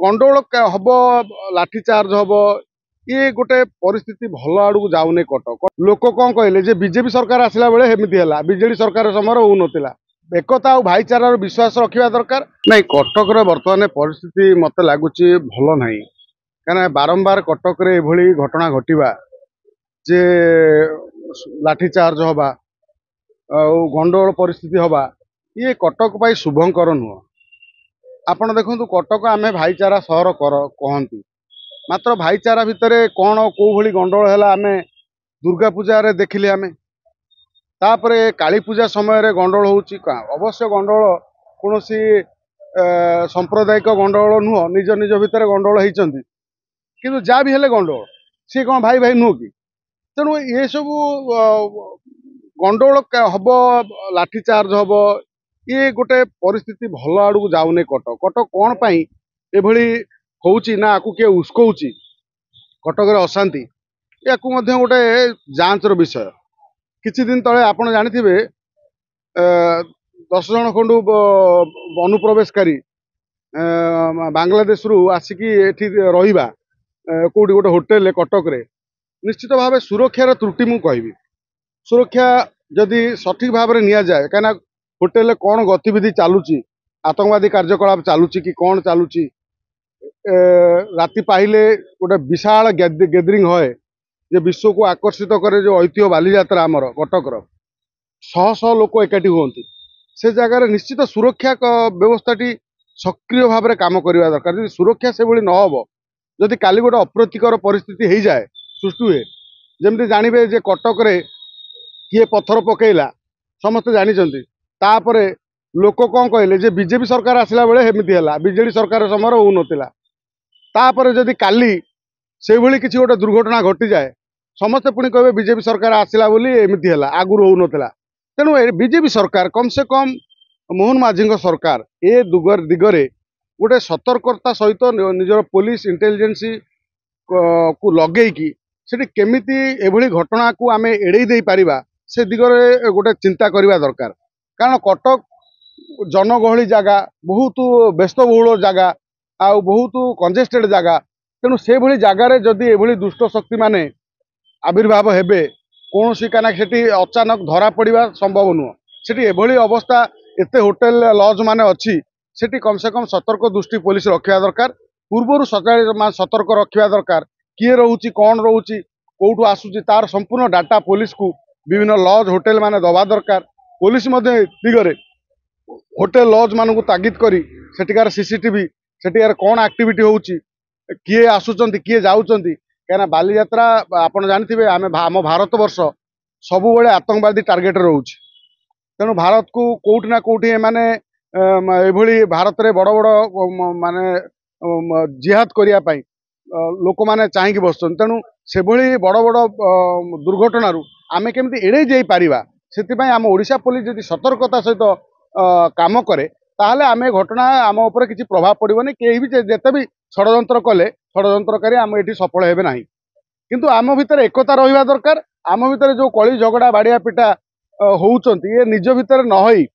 गंडोल हम लाठीचार्ज हम ये गोटे परिस्थिति भल आड़ को जाऊनी कटक लोक कौन कहले जे बीजेपी सरकार आसला बेले हेमिति है बीजेडी सरकार समय होना एकता और भाईचारार विश्वास रखा दरकार नहीं कटक बर्तमान परिस्थिति मत लगुच भल ना कहीं बारंबार कटक घटना घटवा जे लाठीचार्ज हवा गंडोल परिस्थिति हवा ये कटक पाई शुभंकर नुह आपण देखु कटक आमे भाईचारा सहर कहती मात्र भाईचारा भितर कौन कौ भली गंडोल है आमे दुर्गा पूजा रे देखिले आमे तापरे काली पूजा समय रे गंडोल होउची अवश्य गंडोल कौन सांप्रदायिक गंडोल नुह निज निज भितर गंडोल होती किंतु जा भी हेले गंडोल सी कौन भाई भाई नुह कि तेणु ये सब गंडोल हम लाठीचार्ज हम ये गोटे परिस्थिति भल आड़ को जाऊनी कटक कटक कौन पाई एभली होउची ना आकु किए उस्कौची कटक अशांति या गोटे जांचर विषय किछि दिन तले आपण जानिथिबे 10 जन खंडु अनुप्रवेशकारी बांग्लादेश रु आसिकी एठी रहिबा कोडी गोटे होटेल कटक रे निश्चित भाव सुरक्षार त्रुटि मु कहबी सुरक्षा जदि सठिक भाव में निया जाए कहीं होटेल कौन गतिविधि चलुची आतंकवादी कार्यकलाप चलुची कि कौन चलुची राति पाइले गोटे विशाल गैदरिंग होए जे विश्व को आकर्षित करे जो ऐतिह्य बालीजात्रा आमर कटकर शह शह लोक एकाठी हुंती से जगार निश्चित सुरक्षा व्यवस्थाटी सक्रिय भाव में काम करवा दरकार जब सुरक्षा से भली नहब जदि काली गोटे अप्रीतिकर परिस्थिति हो जाए सृष्टि हुए जमती जानवे जे कटक रे किए पत्थर पकेला समस्ते जानी तापरे लोक कौन कहले जे बीजेपी सरकार आसला बेले हेमिति है बीजेडी सरकार समय होना तापरे जदि काली से भली किसी गोटे दुर्घटना घटी जाए समस्ते पुणी कहे बीजेपी सरकार आसला बोली एमिति है आगुरी होना तेणु बीजेपी सरकार कम से कम मोहन माझी सरकार ए दिगरे गोटे सतर्कता सहित निजर पुलिस इंटेलिजेंसी को लगेकी सेठी केमिति एभली घटना को आमे एड़े दे पारिबा से दिगरे गोटे चिंता करवा दरकार कारण कटक जनगहली जगह बहुत व्यस्तबहुल जगह आ बहुत कंजेस्टेड जगह तेणु से भली जगार जदि एभली दुष्ट शक्ति माने आविर्भाव हेबे कौन कहीं सेठी अचानक धरा पड़ा संभव नुह सेठी एभली अवस्था एते होटेल लॉज माने अच्छी सेठी कम से कम सतर्क दृष्टि पुलिस रखा दरकार पूर्वर सतर्क रखा दरकार किए रोची कौन रोची कौटू आसूची तार संपूर्ण डाटा पुलिस को विभिन्न लॉज होटेल माने दबा दरकार पुलिस दिगरे होटेल लॉज मान को तागिद करी सेठिकार सीसीटीवी सेठिकार कौन एक्टिविटी होउची किए आसुचंती किए जाउचंती कहना बालीजात्रा आपण जानिथिबे आम भारत वर्ष सबु बेले आतंकवादी टार्गेट रोची तेणु भारत को कोउठी ना कोउठी माने एभली भारत रे बड़ बड़ माने जिहाद करिया पई लोक माने चाहिए बसुन तेणु से भली बड़ बड़ दुर्घटना आमे केमती एड़े जाई पारिबा सेति आम ओडिशा पुलिस जदि सतर्कता सहित काम करे ताहले आमे घटना आम उपर किसी प्रभाव पड़ोनी कहीं भी जेते भी षड्यंत्र कले षड्यंत्रकारी आम ये सफल हेबे नाही किंतु आम भितर एकता रहिबा दरकार आम भितर जो कली झगड़ा बाड़िया पिटा होउचंती ये निज भितर न होई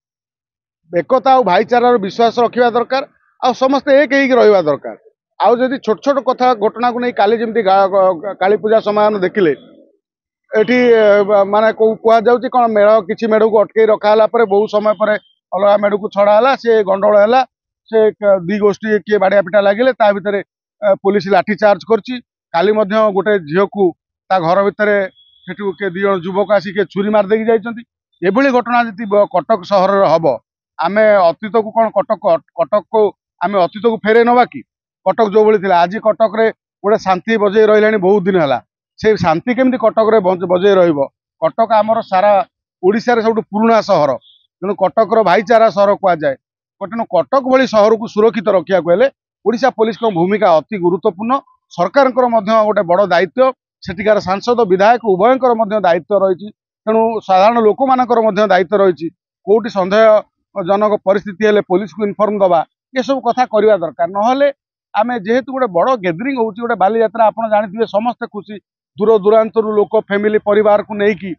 एकता और भाईचारार विश्वास रखा दरकार आ समस्ते एक होइक रहिबा दरकार आउ जदि छोट छोट कथा घटना को नहीं काली जमती काली पूजा समय देखिले एठी माने कह जाउची कोन मेढ़ किछि मेढ़ को अटके रखा बहुत समय पर अलग मेढ़ को छड़ा है से गंडोल है से दी गोष्ठी किए बाड़िया पिटा लगे ता भितर पुलिस लाठीचार्ज करछि काली मध्य गोटे झील को ता घर भितर सेठू के दी जन युवक आसिक छुरी मार देकी जाइछन्ती एभली घटना जदि कटक सहर हम आमे अतीत को कौन कटक को आमे अतीत को फेरे नवा कि कटक जो भली थिला आज कटक रे गोटे शांति बजै रहिलानी बहुत दिन है से शांति केमती कटक रे बजै रहिबो कटक आमर सारा ओडिशा रे सबटु पुराना सहर तेणु कटक भाईचारा सहर कह जाए तेणु कटक भली सहर को सुरक्षित रखा हेले ओडिशा पुलिस भूमिका अति गुरुत्वपूर्ण सरकार गोटे बड़ दायित्व सेठिकार सांसद विधायक उभयंकर दायित्व रही तेणु साधारण लोक मानकर दायित्व रही कोटी सन्देहजनक परिस्थिति हेले पुलिस को इनफर्म दबा ये सब कथा करवा दरकार नहले आमे जेहेतु गोटे बड़ गैदरिंग होउची गोटे बालीजात्रा आपण जानिथिबे समस्त खुशी दूर दूरांतर लोक फैमिली परिवार को लेकिन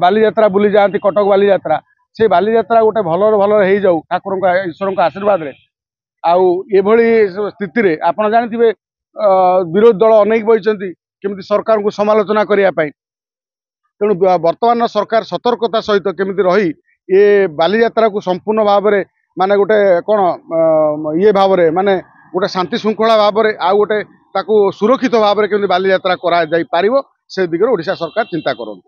बालीजात्रा बुली जाती कटक बालीजात्रा से बालीजात्रा गोटे भलर भलर हो जाऊ ठाकुर ईश्वर आशीर्वाद रे आउ एभली स्थिति रे आपण जानिथिबे विरोधी दल अनेक बइचंती केमिति सरकार को समालोचना करिया पई तेणु वर्तमान सरकार सतर्कता सहित केमिति रही ये बालीयात्रा को संपूर्ण भाव में माने गोटे कौन ये भाव में माने गोटे शांति श्रृंखला भाव में आउ गोटे ताकू सुरक्षित भाव में केमिति बालीयात्रा करा जाई पारिबो से दिगरे ओडिशा सरकार चिंता करन।